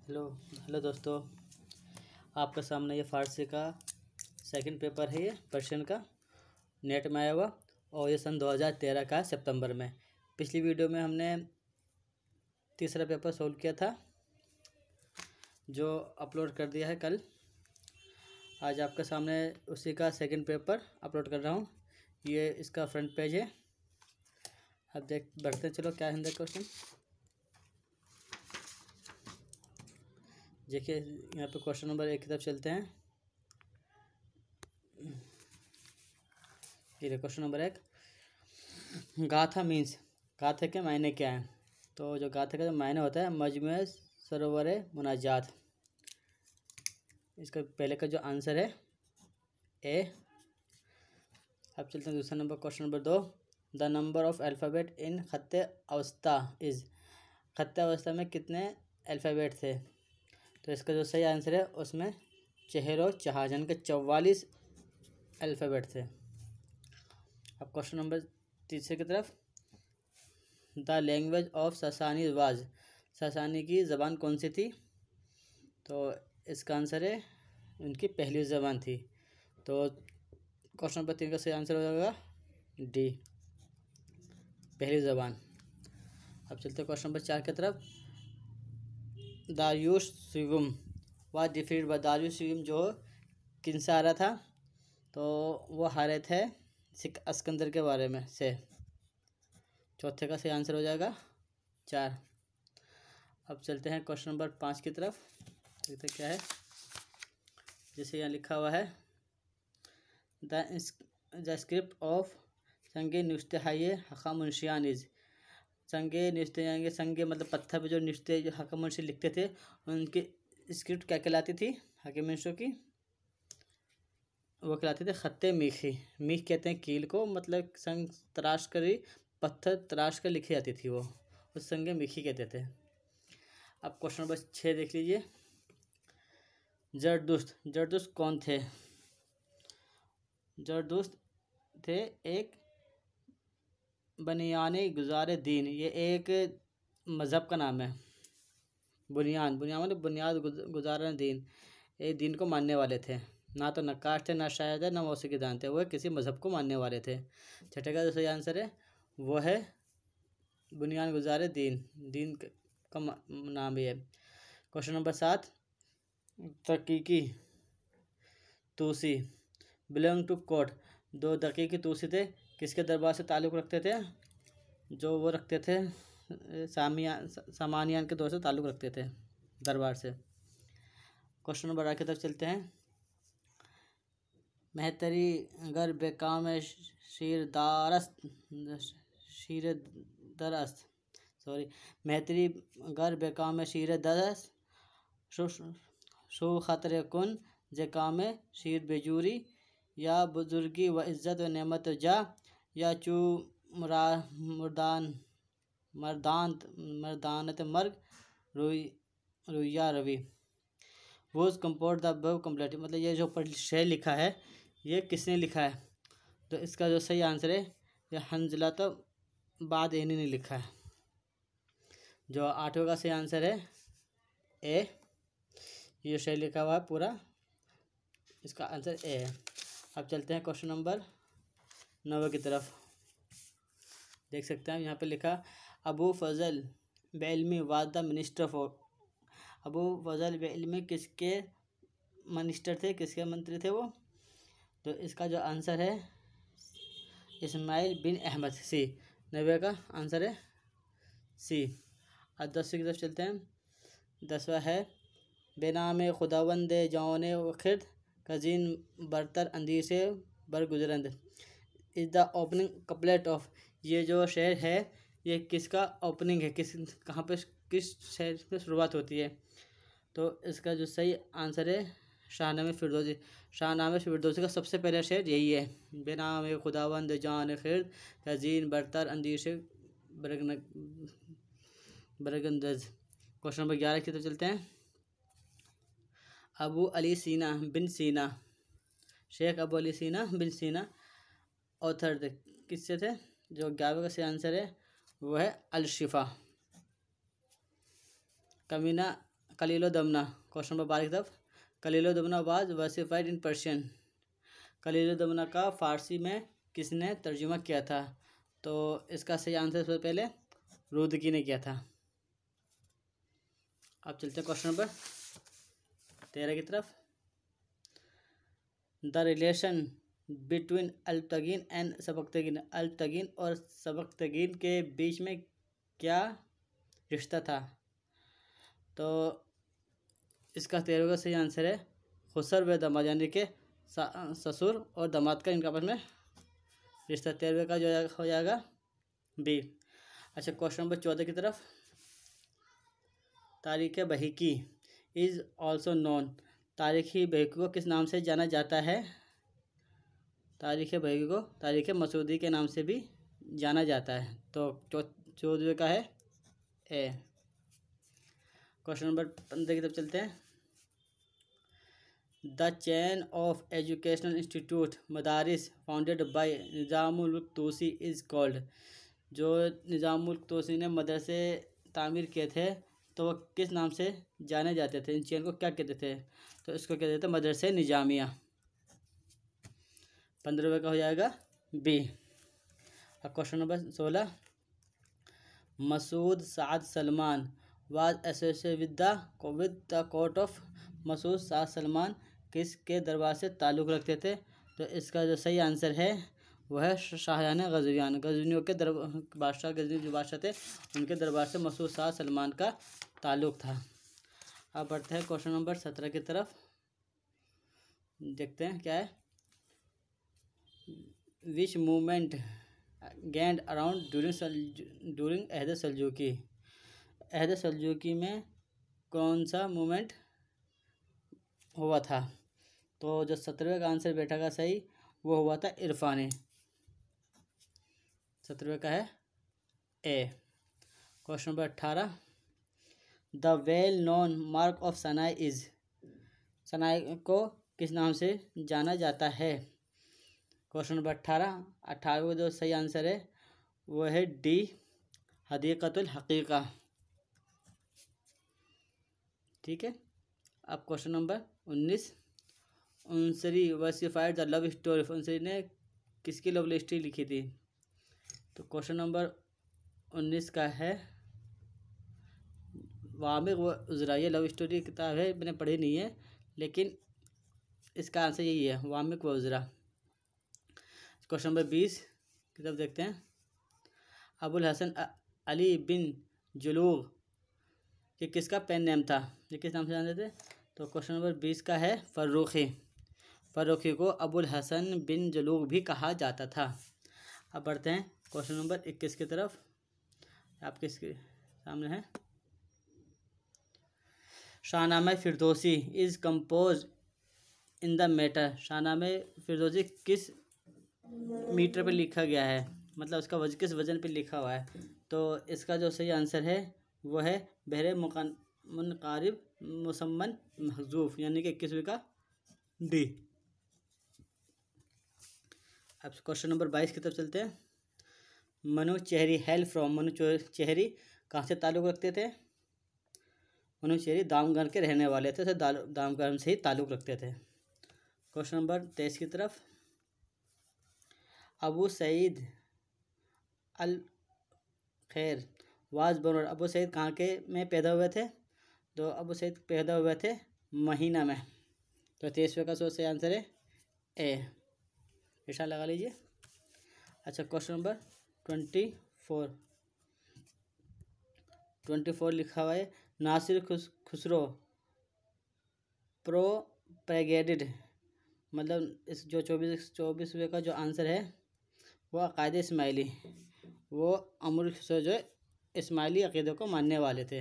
Hello hello दोस्तों, आपके सामने ये फारसी का सेकंड पेपर है। ये पर्शियन का नेट में आया हुआ और ये सन 2013 का सितंबर में। पिछली वीडियो में हमने तीसरा पेपर सोल्व किया था जो अपलोड कर दिया है कल। आज आपके सामने उसी का सेकंड पेपर अपलोड कर रहा हूँ। ये इसका फ्रंट पेज है। अब बढ़ते हैं, चलो क्या है अंदर क्वेश्चन। देखिए यहाँ पे क्वेश्चन नंबर 1 की तरफ चलते हैं। ये क्वेश्चन नंबर 1, गाथा मीन्स, गाथा के मायने क्या है। तो जो गाथा का जो मायने होता है मजमू सरोवर मुनाजात। इसका पहले का जो आंसर है ए। अब चलते हैं दूसरा number, question number 2, the number of alphabet in Khatte Avesta is. खत्ते अवस्था में कितने अल्फ़ाबेट थे। तो इसका जो सही आंसर है उसमें चेहरो चहाजन के 44 अल्फ़ाबेट थे। अब क्वेश्चन नंबर 3 की तरफ, द लैंग्वेज ऑफ ससानी वाज। ससानी की ज़बान कौन सी थी। तो इसका आंसर है उनकी पहली ज़बान थी। तो क्वेश्चन नंबर 3 का सही आंसर हो जाएगा डी, पहली ज़बान। अब चलते क्वेश्चन नंबर 4 की तरफ, दारियुश सिगुम व डिफीट व दारियुश सिगुम जो किनसे आ रहा था। तो वो हारे थे सिख अस्कंदर के बारे में से। चौथे का सही आंसर हो जाएगा 4। अब चलते हैं क्वेश्चन नंबर 5 की तरफ, देखते क्या है। जैसे यहाँ लिखा हुआ है, द स्क्रिप्ट ऑफ संगे नुश्तहाये हका मुंशियान इज। संगे नृत्य, संगे मतलब पत्थर पे जो नृत्य जो हका मुंशी लिखते थे उनकी स्क्रिप्ट क्या कहलाती थी हकीम मुंशियों की। वो कहलाते थे खत्ते मीखी। मीख कहते हैं कील को, मतलब संग तराश करी पत्थर तराश कर लिखी जाती थी वो, उस संगे मीखी कहते थे। अब क्वेश्चन नंबर 6 देख लीजिए, जरदुश्त। जरदुश्त कौन थे। जरदुश्त थे एक बनियाने गुज़ार दीन। ये एक मज़हब का नाम है। बुनियान, बुनियान मतलब बुनियाद गुज़ार दीन, एक दीन को मानने वाले थे। ना तो नक्काश थे, ना शायर थे, ना मौसीकी दान थे, वो किसी मज़हब को मानने वाले थे। छठे का जो सही आंसर है वो है बुनियान गुज़ार दीन, दीन का नाम ही है। Question number 7, Daqiqi Tusi belong to court. दो दकीकी तूसी थे, किसके दरबार से ताल्लुक़ रखते थे। जो वो रखते थे सामानियान के दौर से ताल्लुक़ रखते थे दरबार से। क्वेश्चन नंबर 8 की तरफ चलते हैं, मेहतरी गर बेकाम मेहतरी गर बेकाम शीर दरस शो खतर कुन जकाम शीर बेजूरी, या बुजुर्गी व इज़्ज़त व नेमत जा, या चू मर्दानत मर्ग रुया रवि। Whose compose the above couplet. मतलब ये जो शेर लिखा है ये किसने लिखा है। तो इसका जो सही आंसर है ये हंजला तो बाद एनी ने लिखा है। जो 8वें का सही आंसर है ए। ये शेर लिखा हुआ है पूरा, इसका आंसर ए है। अब चलते हैं क्वेश्चन नंबर 9 की तरफ। देख सकते हैं यहाँ पे लिखा, Abu Fazal Beilmi was the minister for. Abu Fazal Beilmi किसके मिनिस्टर थे, किसके मंत्री थे वो। तो इसका जो आंसर है इस्माइल बिन अहमद, सी। 90 का आंसर है सी। अब 10वीं की तरफ चलते हैं। 10वां है, बेनाम खुदावंद जौन खिरद कजीन बरतर अंदी से बरगुजरंद is the opening couplet of. ये जो शेर है ये किसका ओपनिंग है, कहाँ पे किस शेर में शुरुआत होती है। तो इसका जो सही आंसर है शाहनामे फिरदौसी। शाहनामे फिरदौसी का सबसे पहला शेर यही है, बेनाम खुदावंद जान खिरद कजीन बरतर अंदी से बरगंदज। क्वेश्चन नंबर 11 की तरफ चलते हैं। अबू अली सीना बिन सीना, शेख अबू अली सीना बिन सीना ऑथर थे, किससे थे। जो 11 का सही आंसर है वो है अलशिफा। कलीलो दमना, क्वेश्चन नंबर 12 की तरफ। कलीलो दमना वाज वर्सिफाइड इन पर्शियन। कलीलो दमना का फ़ारसी में किसने तर्जुमा किया था? तो इसका सही आंसर सबसे पहले रुदकी ने किया था। अब चलते हैं क्वेश्चन नंबर 13 की तरफ। The relation between Alptigin and Sabuktigin. Alptigin और सबक्तगीन के बीच में क्या रिश्ता था? तो इसका 13 का सही आंसर है खुसर व दामाद, यानी कि ससुर और दामाद का इनका आपस में रिश्ता। 13 का जो हो जाएगा बी। अच्छा, क्वेश्चन नंबर 14 की तरफ। तारीख़ बहीकी इज़ ऑल्सो नोन। तारीख़ी बहीकी को किस नाम से जाना जाता है? तारीख़ बहीकी को तारीख़ मसूदी के नाम से भी जाना जाता है। तो 14 का है ए। क्वेश्चन नंबर 15 की तरफ चलते हैं। The chain of educational institute madaris founded by Nizamul Mulk Tusi is called. जो निज़ामुल मुल्क तूसी ने मदरसे तामीर किए थे तो वो किस नाम से जाने जाते थे? इन चेन को क्या कहते थे? तो इसको कहते थे मदरसे निज़ामिया। 15 का हो जाएगा बी। अब question number 16। Masud Saad Salman was associated with the court of. Masud Saad Salman किसके दरबार से ताल्लुक़ रखते थे? तो इसका जो सही आंसर है वह है शाहजहां गजवियान। गजनियों के बादशाह, गजनी जो बादशाह थे उनके दरबार से मसूद साद सलमान का ताल्लुक़ था। अब बढ़ते हैं क्वेश्चन नंबर 17 की तरफ। देखते हैं क्या है। Which movement gained around during Ahad Saljuqi. अहद सल्जूकी में कौन सा मूवमेंट हुआ था? तो जो 17वें का आंसर बैठा का सही वो हुआ था इरफानी। 17वें का है A. Question number 18। The well known mark of Sanai is. Sanai को किस नाम से जाना जाता है? Question number 18। 18 का जो सही आंसर है वो है डी, हदीक़तुल हक़ीक़ा। ठीक है। अब question number 19। Unsuri versified the love story. Unsuri ने किसकी लव स्टोरी लिखी थी? तो क्वेश्चन नंबर 19 का है वामिक़ व उज़रा। ये लव स्टोरी किताब है, मैंने पढ़ी नहीं है, लेकिन इसका आंसर यही है, वामिक़ व उज़रा। क्वेश्चन नंबर 20 की तरफ देखते हैं। अबुल हसन अली बिन जुलूग ये किसका पेन नेम था? ये किस नाम से जानते थे? तो क्वेश्चन नंबर 20 का है फ़र्रुख़ी। फ़र्रुख़ी को अबुल हसन बिन जुलूग भी कहा जाता था। अब बढ़ते हैं क्वेश्चन नंबर 21 की तरफ। आपके इसके सामने है। Shahnama Firdausi is composed in the metre. Shahnama Firdausi किस मीटर पे लिखा गया है? मतलब उसका किस वजन पे लिखा हुआ है? तो इसका जो सही आंसर है वो है बहरे मुनक़ारिब मुसम्मन महज़ूफ़, यानी कि 21वें का डी। अब क्वेश्चन नंबर 22 की तरफ चलते हैं। Manuchehri hail from. Manuchehri कहाँ से ताल्लुक़ रखते थे? मनु चेहरी दामगढ़ के रहने वाले थे, तो दामगढ़ से ही ताल्लुक़ रखते थे। क्वेश्चन नंबर 23 की तरफ। अबू सईद अल खैर वाज बोर्न। अबू सईद कहाँ के में पैदा हुए थे? तो अबू सईद पैदा हुए थे महीना में। तो 23वें का सही आंसर है ए। निशान लगा लीजिए। अच्छा, क्वेश्चन नंबर 24 लिखा हुआ है नासिर खुसरो प्रोपेगेटेड। मतलब इस जो 24वें का जो आंसर है वो अक़ायद इस्माइली, वो अमर खुसरो जो इस्माइली अक़ीदे को मानने वाले थे।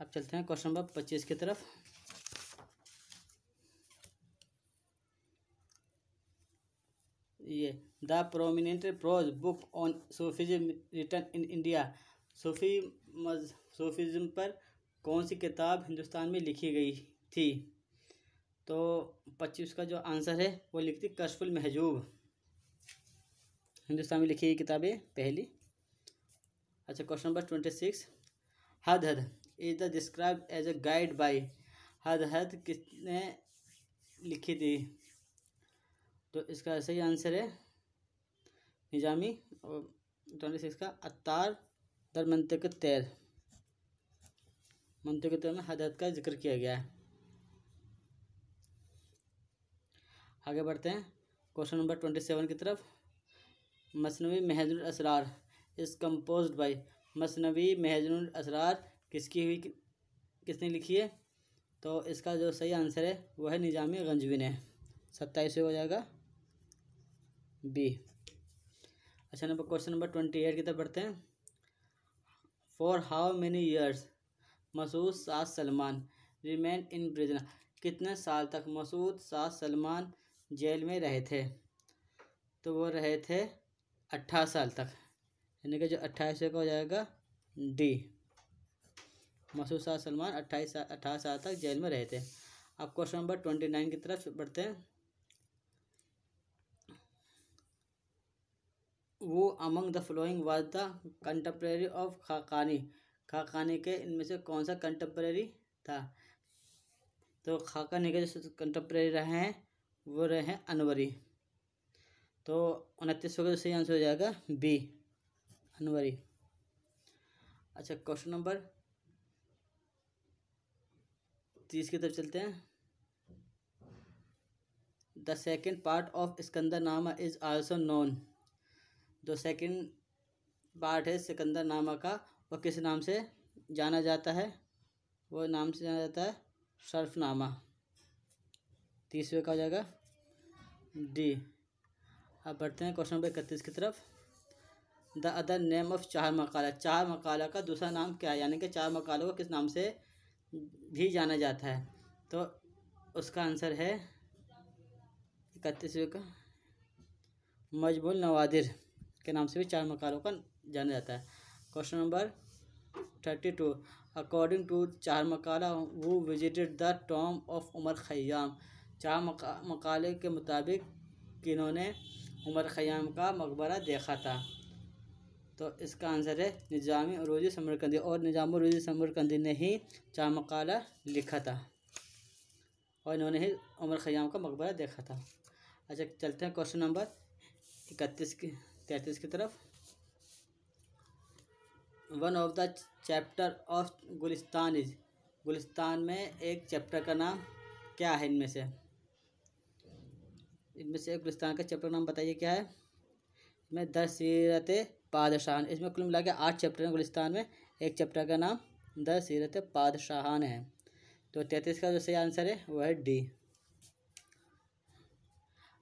अब चलते हैं क्वेश्चन नंबर 25 की तरफ। ये the prominent prose book on Sufism written in India. Sufism पर कौन सी किताब हिंदुस्तान में लिखी गई थी? तो 25 का जो आंसर है वो लिखती कश्फुल महजूब। हिंदुस्तान में लिखी गई किताब है पहली। अच्छा, question number 26। Hud is the describe as a guide by Hudhud किसने लिखी थी? तो इसका सही आंसर है निजामी। और 26 का अत्तार दर मंतिक तैर, मंतिक तैर में हदहद का जिक्र किया गया है। आगे बढ़ते हैं क्वेश्चन नंबर 27 की तरफ। मसनवी महजुल Asrar is composed bye, मसनवी महजुल Asrar किसने लिखी है? तो इसका जो सही आंसर है वो है निजामी गंजवी ने। 27 हो जाएगा बी। अच्छा, क्वेश्चन नंबर 28 की तरफ बढ़ते हैं। For how many years Masood Saad Salman remain in prison, कितने साल तक मसूद साद सलमान जेल में रहे थे? तो वो रहे थे 28 साल तक, यानी कि जो 28 का हो जाएगा डी। मसूद साद सलमान 18 साल तक जेल में रहे थे। अब क्वेश्चन नंबर 29 की तरफ बढ़ते हैं। Who among the following was the contemporary of Khaqani, Khaqani के इनमें से कौन सा कंटेम्प्रेरी था? तो खाकानी के जो कंटेम्प्रेरी रहे हैं वो रहे हैं अनवरी। तो 29 का सही आंसर हो जाएगा बी, अनवरी। अच्छा, क्वेश्चन नंबर 30 की तरफ चलते हैं। The second part of Sikandarnama is also known, जो सेकेंड पार्ट है सिकंदरनामा का वो किस नाम से जाना जाता है? वो नाम से जाना जाता है शर्फनामा। 30वें का हो जाएगा डी। अब बढ़ते हैं क्वेश्चन नंबर 31 की तरफ। द अदर नेम ऑफ चार मकाला, चार मकाला का दूसरा नाम क्या है? यानी कि चार मकालों को किस नाम से भी जाना जाता है? तो उसका आंसर है 31वें का मजबूल नवादिर के नाम से भी चार मकालों का जाना जाता है। Question number 32। अकॉर्डिंग टू चार मकाला वो visited the tomb of Omar Khayyam, चार मकाले के मुताबिक किन्होंने उमर खयाम का मकबरा देखा था? तो इसका आंसर है निजामी उरूजी समरकंदी, और निजाम उरूजी समरकंदी ने ही चार मकाला लिखा था और इन्होंने ही उमर खयाम का मकबरा देखा था। अच्छा, चलते हैं क्वेश्चन नंबर 33 की तरफ। One of the chapter of Gulistan is, Gulistan में एक चैप्टर का नाम क्या है? इनमें से एक गुलिस्तान का चैप्टर का नाम बताइए क्या है? इसमें 10 सीरत पादशाहान, इसमें कुल मिला के 8 चैप्टर हैं गुलिस्तान में, एक चैप्टर का नाम 10 सीरत पादशाहान है। तो 33 का जो सही आंसर है वो है डी।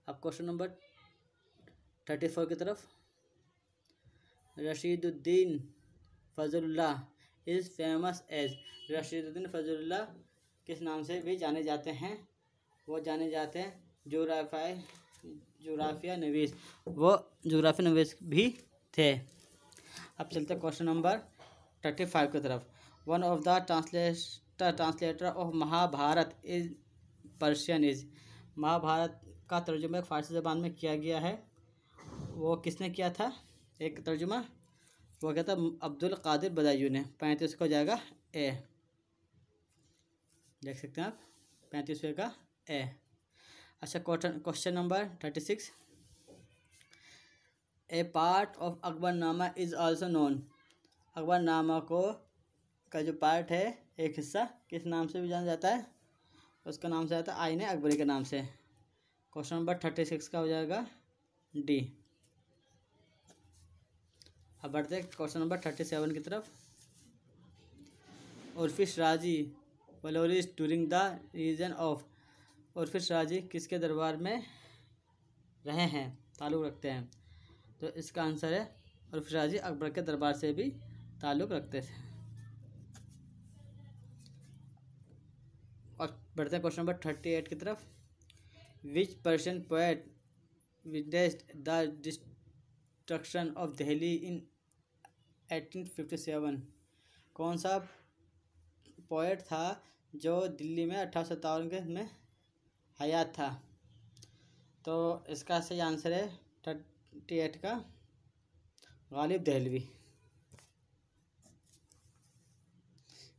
अब क्वेश्चन नंबर 34 की तरफ। Rashiduddin Fazlullah is famous as, Rashiduddin Fazlullah किस नाम से भी जाने जाते हैं? वो जाने जाते हैं जोग्राफिया नवीस, वो जोग्राफिया नवीस भी थे। अब चलते क्वेश्चन नंबर 35 की तरफ। One of the translator of Mahabharata is Persian is, Mahabharata का तर्जुमा फारसी ज़बान में किया गया है, वो किसने किया था? एक तर्जुमा वो क्या था? अब्दुल कादिर बदायूं ने। 35 को जाएगा ए, देख सकते हैं आप 35वें का ए। अच्छा, question number 36। A part of Akbarnama is also known, Akbarnama का जो पार्ट है एक हिस्सा किस नाम से भी जाना जाता है? उसका नाम से आता है आईने अकबरी के नाम से। क्वेश्चन नंबर 36 का हो जाएगा डी। अब बढ़ते हैं क्वेश्चन नंबर 37 की तरफ। उर्फिश राजी वलोरिस डूरिंग द रीजन ऑफ, उर्फिश राजी किसके दरबार में रहे हैं, ताल्लुक़ रखते हैं? तो इसका आंसर है उर्फिश राजी अकबर के दरबार से भी ताल्लुक़ रखते थे। और बढ़ते हैं क्वेश्चन नंबर 38 की तरफ। Which Persian poet witnessed the destruction of Delhi in 1857, कौन सा पोएट था जो दिल्ली में 1857 के में हयात था? तो इसका सही आंसर है 38 का गालिब दहलवी।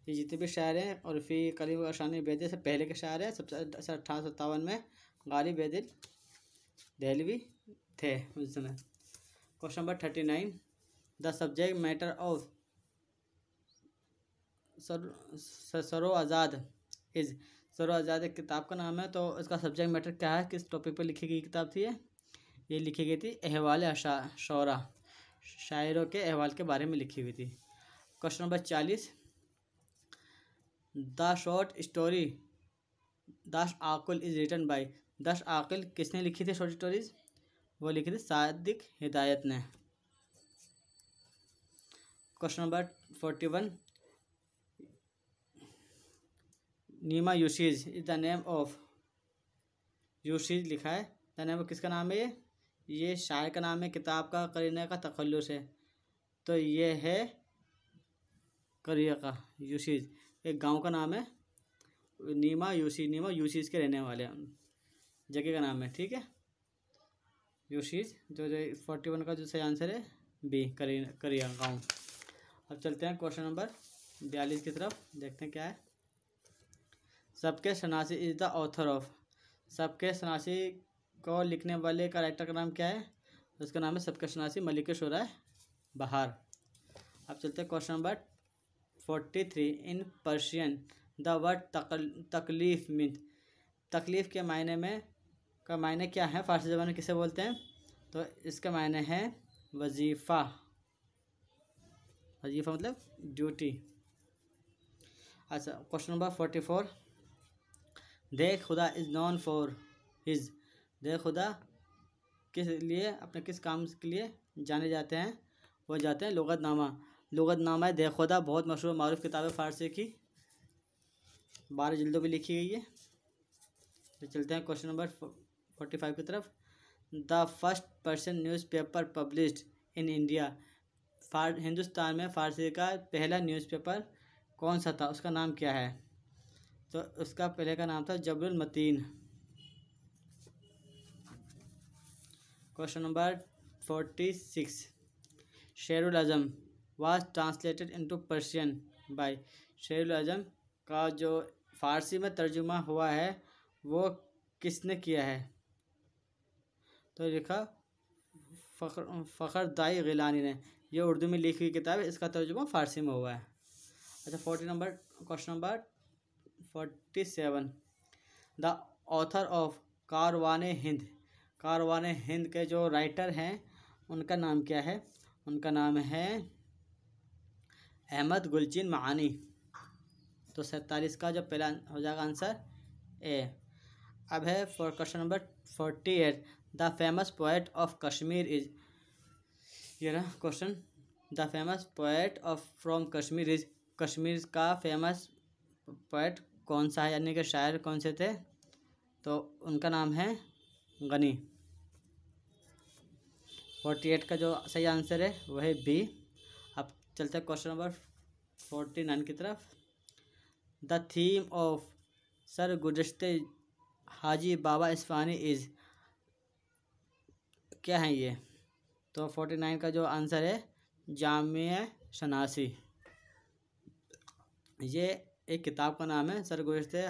ये जितने भी शायर हैं, और फ़ी कलीम अशानी बेदे से पहले के शायर हैं। सबसे 1857 में गालिब बेदिल दहलवी थे उस समय। Question number 39, the subject matter of सरो आज़ाद इज़। सरो आज़ाद एक किताब का नाम है, तो इसका सब्जेक्ट मैटर क्या है, किस टॉपिक पर लिखी गई किताब थी ये लिखी गई थी अहवाल शौरा, शायरों के अहवाल के बारे में लिखी हुई थी। Question number 40, the short story दश आकुल इज़ रिटन बाय। दश आकुल किसने लिखी थी शॉर्ट स्टोरीज? वो लिखी थी सादिक हिदायत ने। Question number 41, Nima Yushij is the name of. Yushij लिखा है, द नेम ऑफ किसका नाम है? ये शायर का नाम है, किताब का करीना का तखल्लुस है, तो ये है करिया का यूशीज, एक गांव का नाम है। नीमा यूशीज के रहने वाले जगह का नाम है, ठीक है, यूशीज। जो 41 का जो सही आंसर है बी, करिया गाँव। अब चलते हैं क्वेश्चन नंबर 42 की तरफ, देखते हैं क्या है। सबके शनासी इज़ द ऑथर ऑफ। सबके शनासी को लिखने वाले का राइटर का नाम क्या है? उसका नाम है सबके शनासी मलिक शुरा बहार। अब चलते हैं question number 43, in Persian the word तकलीफ मीन। तकलीफ़ के मायने में का मायने क्या है, फारसी ज़बान में किसे बोलते हैं? तो इसका मायने है वजीफ़ा। वजीफ़ा मतलब ड्यूटी। अच्छा, क्वेश्चन नंबर 44, दे खुदा इज़ नॉन फॉर हिज। दे खुदा किस लिए, अपने किस काम के लिए जाने जाते हैं? वो जाते हैं लुग़तनामा। लुग़तनामा दे खुदा बहुत मशहूर मारूफ किताब है फारसी की, 12 जिल्दों में लिखी गई है। तो चलते हैं क्वेश्चन नंबर 45 की तरफ। The first person newspaper published in India. Hindustan में फ़ारसी का पहला न्यूज़पेपर कौन सा था, उसका नाम क्या है? तो उसका पहले का नाम था Jabrul Matin. Question number 46, Sherul Azam was translated into Persian by. Sherul Azam का जो फ़ारसी में तर्जुमा हुआ है वो किसने किया है? तो लिखा फ़खर दाई गिलानी ने। ये उर्दू में लिखी हुई किताब है, इसका तर्जुमा फ़ारसी में हुआ है। अच्छा, question number 47, the author of Karwan Hind. Karwan Hind के जो राइटर हैं उनका नाम क्या है? उनका नाम है अहमद गुलचिन मानी। तो 47 का जो पहला हो जाएगा आंसर ए। अब है question number 48, the famous poet of Kashmir is. ये ना question, the famous poet of from Kashmir is. Kashmir का फेमस पोएट कौन सा है, यानी कि शायर कौन से थे? तो उनका नाम है गनी। 48 का जो सही आंसर है वह है बी। अब चलते हैं क्वेश्चन नंबर 49 की तरफ। The theme of Sar Guzashte Haji Baba Isfahani is. क्या है ये? तो 49 का जो आंसर है जामिया शनासी। ये एक किताब का नाम है, सरगुज़श्ते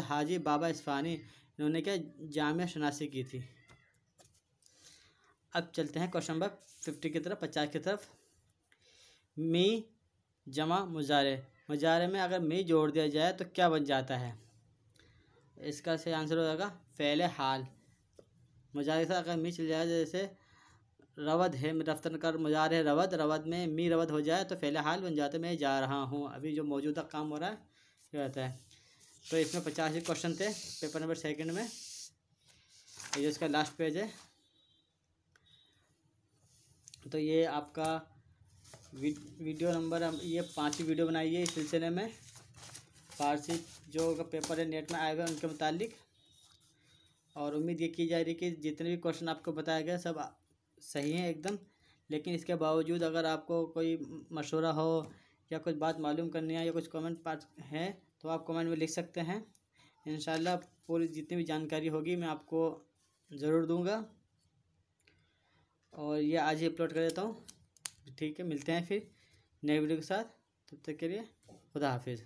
हाजी बाबा इस्फ़ानी, इन्होंने क्या जामिया शनासी की थी। अब चलते हैं क्वेश्चन नंबर 50 की तरफ, 50 की तरफ। मी जमा मुजारे। मुजारे में अगर मी जोड़ दिया जाए तो क्या बन जाता है? इसका सही आंसर हो जाएगा फ़ेल हाल। मुजारे से अगर मी चल जाए, जैसे रवद है, रफ्तन कर मुजार है रवद, रवद में मी रवद हो जाए तो फ़ेल हाल बन जाता है मैं जा रहा हूँ, अभी जो मौजूदा काम हो रहा है ये रहता है। तो इसमें 50 क्वेश्चन थे पेपर नंबर 2 में। ये जो इसका लास्ट पेज है, तो ये आपका वीडियो नंबर, ये 5वीं वीडियो बनाई है इस सिलसिले में, फारसी जो पेपर है नेट में आए हुए उनके मुतालिक। और उम्मीद ये की जा रही है कि जितने भी क्वेश्चन आपको बताया गया सब सही हैं एकदम। लेकिन इसके बावजूद अगर आपको कोई मशवरा हो या कुछ बात मालूम करनी है या कुछ कमेंट पास है तो आप कमेंट में लिख सकते हैं। इंशाल्लाह पूरी जितनी भी जानकारी होगी मैं आपको ज़रूर दूंगा। और ये आज ही अपलोड कर देता हूँ। ठीक है, मिलते हैं फिर नए वीडियो के साथ। तब तक के लिए खुदा हाफिज़।